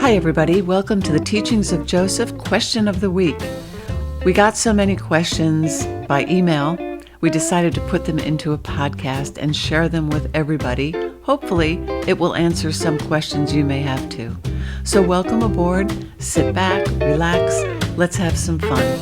Hi everybody, welcome to the Teachings of Joseph Question of the Week. We got so many questions by email, we decided to put them into a podcast and share them with everybody. Hopefully, it will answer some questions you may have too. So welcome aboard, sit back, relax, let's have some fun.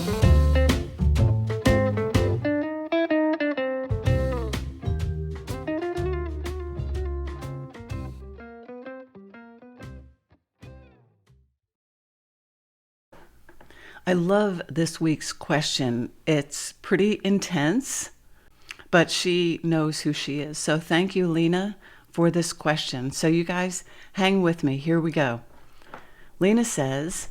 I love this week's question. It's pretty intense, but she knows who she is. So thank you, Lena, for this question. So you guys hang with me. Here we go. Lena says,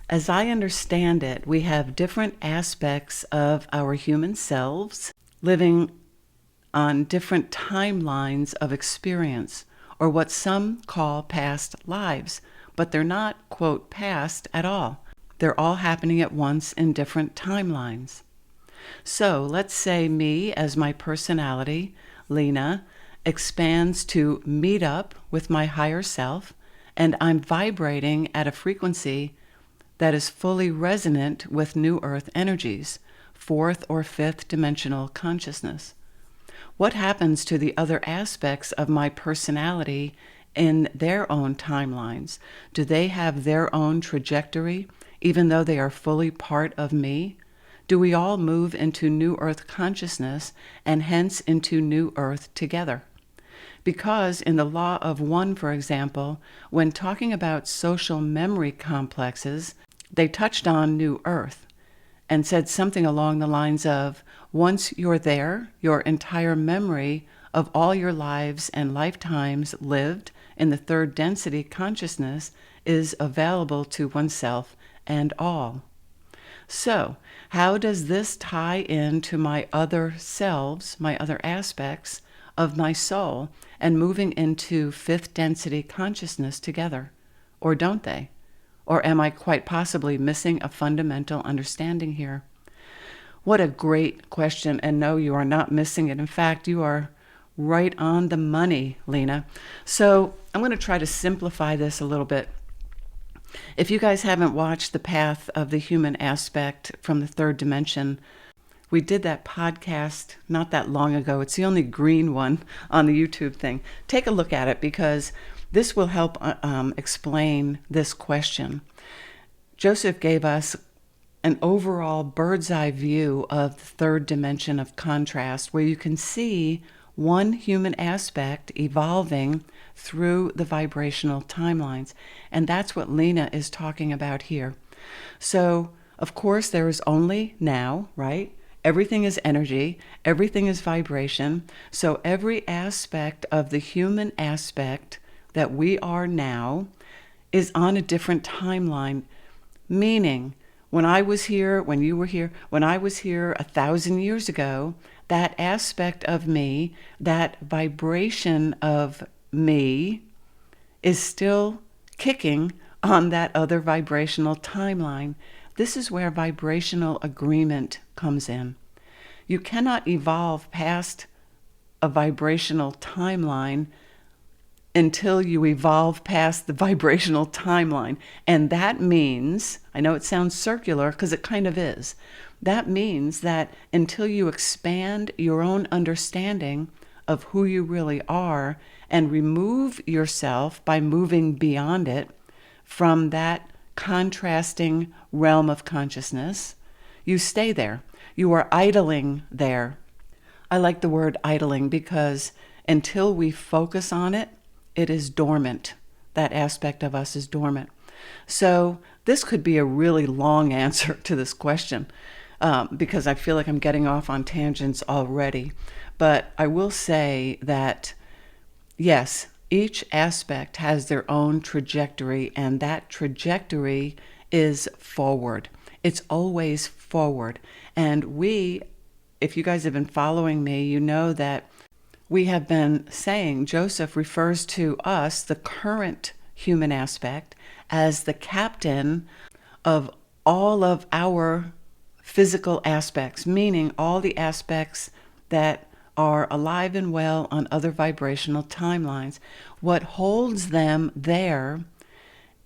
as I understand it, we have different aspects of our human selves living on different timelines of experience, or what some call past lives, but they're not, quote, past at all. They're all happening at once in different timelines. So let's say me as my personality, Lena, expands to meet up with my higher self, and I'm vibrating at a frequency that is fully resonant with New Earth energies, fourth or fifth dimensional consciousness. What happens to the other aspects of my personality in their own timelines? Do they have their own trajectory, even though they are fully part of me? Do we all move into New Earth consciousness and hence into New Earth together? Because in the law of one, for example, when talking about social memory complexes, they touched on New Earth and said something along the lines of, once you're there, your entire memory of all your lives and lifetimes lived in the third density consciousness is available to oneself and all. So, how does this tie into my other selves, my other aspects of my soul, and moving into fifth density consciousness together? Or don't they? Or am I quite possibly missing a fundamental understanding here? What a great question, and no, you are not missing it. In fact, you are right on the money, Lena. So I'm going to try to simplify this a little bit. If you guys haven't watched The Path of the Human Aspect from the Third Dimension, we did that podcast not that long ago. It's the only green one on the YouTube thing. Take a look at it because this will help explain this question. Joseph gave us an overall bird's eye view of the third dimension of contrast, where you can see one human aspect evolving through the vibrational timelines. And that's what Lena is talking about here. So, of course, there is only now, right? Everything is energy, everything is vibration. So every aspect of the human aspect that we are now is on a different timeline, meaning when I was here, when you were here, when I was here 1,000 years ago, that aspect of me, that vibration of me is still kicking on that other vibrational timeline. This is where vibrational agreement comes in. You cannot evolve past a vibrational timeline until you evolve past the vibrational timeline. And that means, I know it sounds circular because it kind of is, that means that until you expand your own understanding of who you really are and remove yourself by moving beyond it from that contrasting realm of consciousness, you stay there. You are idling there. I like the word idling because until we focus on it, it is dormant. That aspect of us is dormant. So this could be a really long answer to this question because I feel like I'm getting off on tangents already. But I will say that, yes, each aspect has their own trajectory, and that trajectory is forward. It's always forward. And we, if you guys have been following me, you know that we have been saying Joseph refers to us, the current human aspect, as the captain of all of our physical aspects, meaning all the aspects that are alive and well on other vibrational timelines. What holds them there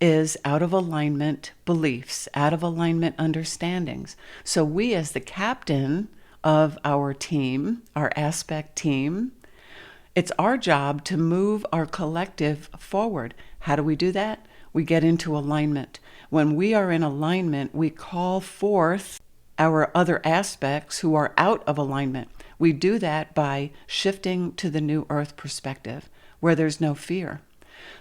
is out of alignment beliefs, out of alignment understandings. So we, as the captain of our team, our aspect team, it's our job to move our collective forward. How do we do that? We get into alignment. When we are in alignment, we call forth our other aspects who are out of alignment. We do that by shifting to the new earth perspective, where there's no fear.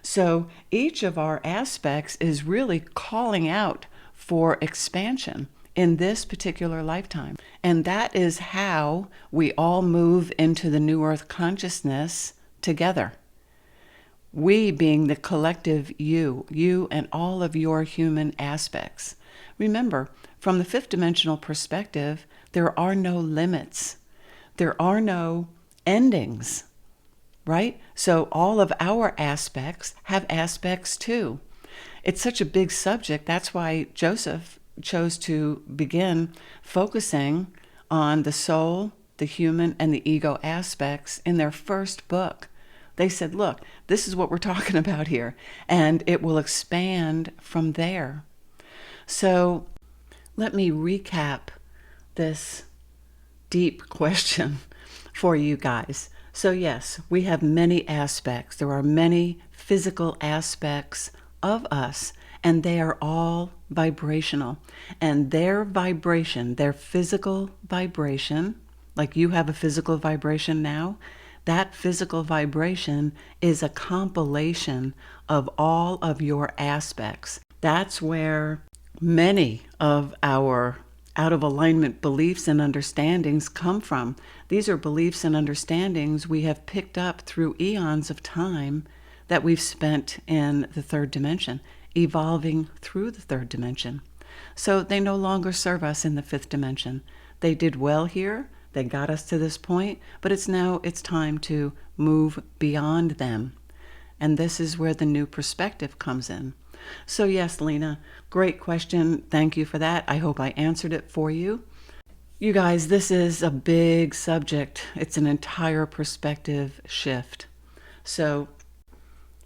So each of our aspects is really calling out for expansion in this particular lifetime. And that is how we all move into the new earth consciousness together. We being the collective you and all of your human aspects. Remember, from the fifth dimensional perspective, there are no limits. There are no endings, right? So all of our aspects have aspects too. It's such a big subject. That's why Josef chose to begin focusing on the soul, the human, and the ego aspects in their first book. They said, look, this is what we're talking about here, and it will expand from there. So let me recap this deep question for you guys. So yes, we have many aspects. There are many physical aspects of us, and they are all vibrational. And their vibration, their physical vibration, like you have a physical vibration now, that physical vibration is a compilation of all of your aspects. That's where many of our out of alignment beliefs and understandings come from. These are beliefs and understandings we have picked up through eons of time that we've spent in the third dimension, evolving through the third dimension. So they no longer serve us in the fifth dimension. They did well here. They got us to this point, but it's time to move beyond them. And this is where the new perspective comes in. So yes, Lena, great question. Thank you for that. I hope I answered it for you. You guys, this is a big subject. It's an entire perspective shift. So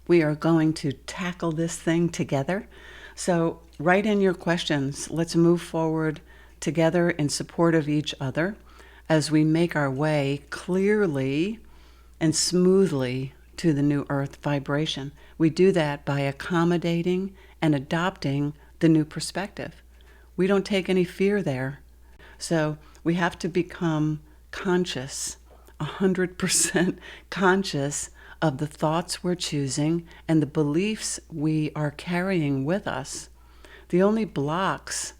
we are going to tackle this thing together. So write in your questions. Let's move forward together in support of each other as we make our way clearly and smoothly to the new earth vibration. We do that by accommodating and adopting the new perspective. We don't take any fear there. So we have to become conscious, 100% conscious of the thoughts we're choosing and the beliefs we are carrying with us. The only blocks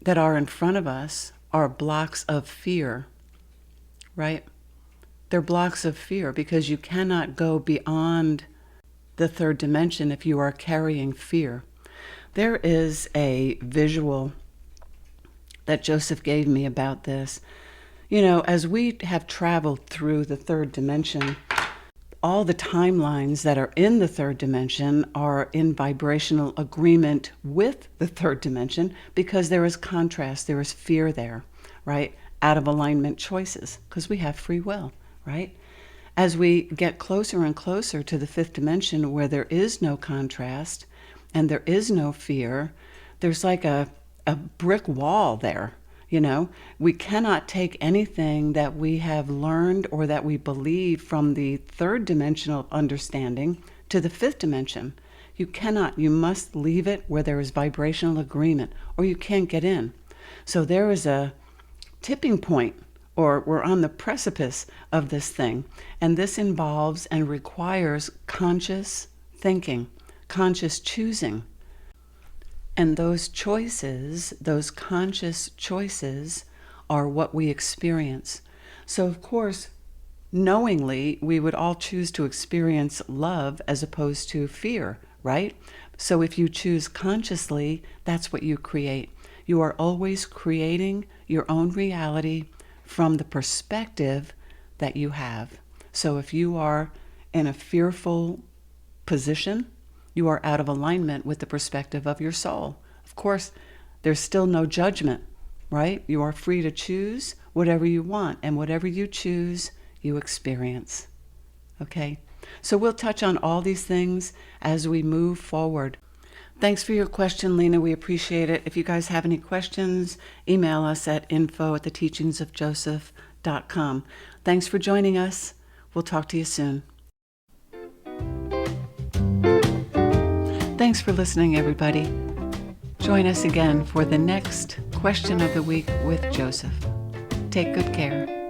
that are in front of us are blocks of fear, right? They're blocks of fear because you cannot go beyond the third dimension if you are carrying fear. There is a visual that Joseph gave me about this. You know, as we have traveled through the third dimension, all the timelines that are in the third dimension are in vibrational agreement with the third dimension because there is contrast, there is fear there, right? Out of alignment choices, because we have free will, right? As we get closer and closer to the fifth dimension where there is no contrast and there is no fear, there's like a brick wall there. You know, we cannot take anything that we have learned or that we believe from the third dimensional understanding to the fifth dimension. You cannot. You must leave it where there is vibrational agreement or you can't get in. So there is a tipping point, or we're on the precipice of this thing. And this involves and requires conscious thinking, conscious choosing. And those choices, those conscious choices, are what we experience. So, of course, knowingly, we would all choose to experience love as opposed to fear, right? So if you choose consciously, that's what you create. You are always creating your own reality from the perspective that you have. So if you are in a fearful position, you are out of alignment with the perspective of your soul. Of course, there's still no judgment, right? You are free to choose whatever you want, and whatever you choose, you experience. Okay? So we'll touch on all these things as we move forward. Thanks for your question, Lena. We appreciate it. If you guys have any questions, email us at info@theteachingsofjoseph.com. Thanks for joining us. We'll talk to you soon. Thanks for listening, everybody. Join us again for the next question of the week with Joseph. Take good care.